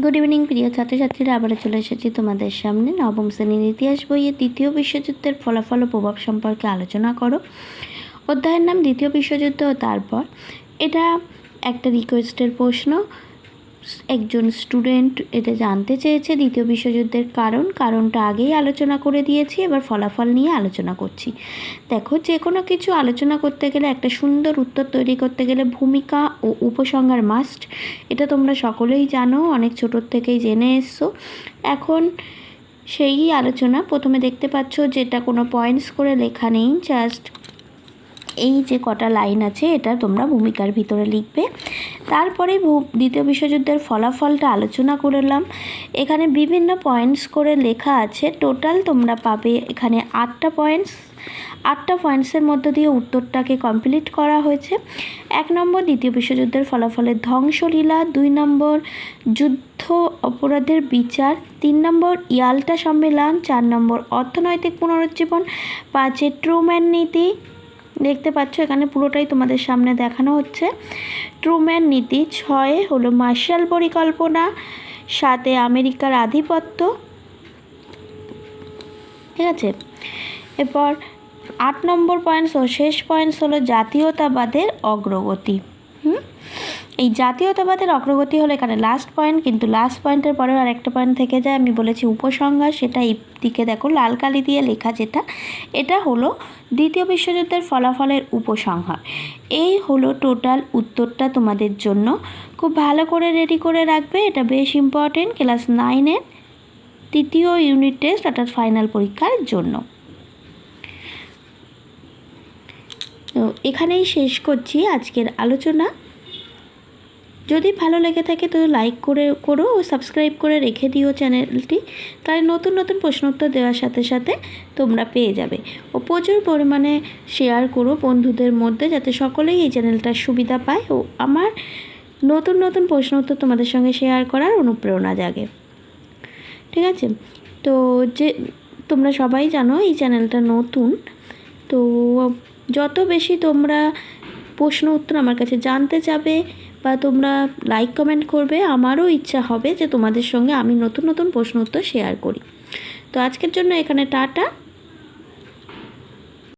Good evening প্রিয় ছাত্রছাত্রীরা, আবার চলে এসেছি তোমাদের সামনে নবম শ্রেণীর ইতিহাস বইয়ে দ্বিতীয় বিশ্বযুদ্ধের ফলাফল ও প্রভাব সম্পর্কে আলোচনা করো। অধ্যায়ের নাম দ্বিতীয় বিশ্বযুদ্ধ ও তারপর। এটা একটা রিকোয়েস্টের প্রশ্ন। একজন স্টুডেন্ট এটা জানতে চেয়েছে দ্বিতীয় বিশ্বযুদ্ধের কারণটা আগেই আলোচনা করে দিয়েছি, এবার ফলাফল নিয়ে আলোচনা করছি। দেখো, যে কোনো কিছু আলোচনা করতে গেলে, একটা সুন্দর উত্তর তৈরি করতে গেলে ভূমিকা ও উপসংহার মাস্ট। এটা তোমরা সকলেই জানো, অনেক ছোটোর থেকেই জেনে এসছো। এখন সেই আলোচনা। প্রথমে দেখতে পাচ্ছ যেটা কোনো পয়েন্টস করে লেখা নেই, জাস্ট এই যে কটা লাইন আছে এটা তোমরা ভূমিকার ভিতরে লিখবে। তারপরে দ্বিতীয় বিশ্বযুদ্ধের ফলাফলটা আলোচনা করলাম। এখানে বিভিন্ন পয়েন্টস করে লেখা আছে। টোটাল তোমরা পাবে এখানে 8টা পয়েন্টস। 8টা পয়েন্টসের মধ্য দিয়ে উত্তরটাকে কমপ্লিট করা হয়েছে। 1 নম্বর দ্বিতীয় বিশ্বযুদ্ধের ফলাফলের ধ্বংসলীলা, 2 নম্বর যুদ্ধ অপরাধের বিচার, 3 নম্বর ইয়াল্টা সম্মেলন, 4 নম্বর অর্থনৈতিক পুনরুজ্জীবন, 5 ট্রুম্যান নীতি। দেখতে পাচ্ছ এখানে পুরোটাই তোমাদের সামনে দেখানো হচ্ছে। ট্রুম্যান নীতি। 6 হলো মার্শাল পরিকল্পনা, 7 আমেরিকার আধিপত্য। ঠিক আছে, এরপর 8 নম্বর পয়েন্টস ও শেষ পয়েন্টস হলো জাতীয়তাবাদের অগ্রগতি। এই জাতীয়তাবাদের অগ্রগতি হলো এখানে লাস্ট পয়েন্ট, কিন্তু লাস্ট পয়েন্টের পরেও আর একটা পয়েন্ট থেকে যায়। আমি বলেছি উপসংহার, সেটা এই দিকে দেখো লাল কালি দিয়ে লেখা যেটা, এটা হলো দ্বিতীয় বিশ্বযুদ্ধের ফলাফলের উপসংহার। এই হলো টোটাল উত্তরটা তোমাদের জন্য। খুব ভালো করে রেডি করে রাখবে, এটা বেশ ইম্পর্টেন্ট ক্লাস 9-এর তৃতীয় ইউনিট টেস্ট অর্থাৎ ফাইনাল পরীক্ষার জন্য। তো এখানেই শেষ করছি আজকের আলোচনা। যদি ভালো লেগে থাকে তো লাইক করো ও সাবস্ক্রাইব করে রেখে দিও চ্যানেলটি, তাই নতুন নতুন প্রশ্ন উত্তর দেওয়ার সাথে সাথে তোমরা পেয়ে যাবে। ও প্রচুর পরিমাণে শেয়ার করো বন্ধুদের মধ্যে, যাতে সকলেই এই চ্যানেলটার সুবিধা পায় ও আমার নতুন নতুন প্রশ্ন উত্তর তোমাদের সঙ্গে শেয়ার করার অনুপ্রেরণা জাগে। ঠিক আছে, তো যে তোমরা সবাই জানো এই চ্যানেলটা নতুন, তো যত বেশি তোমরা প্রশ্ন উত্তর আমার কাছে জানতে চাবে বা তোমরা লাইক কমেন্ট করবে, আমারও ইচ্ছা হবে যে তোমাদের সঙ্গে আমি নতুন নতুন প্রশ্ন উত্তর শেয়ার করি। তো আজকের জন্য এখানে টাটা।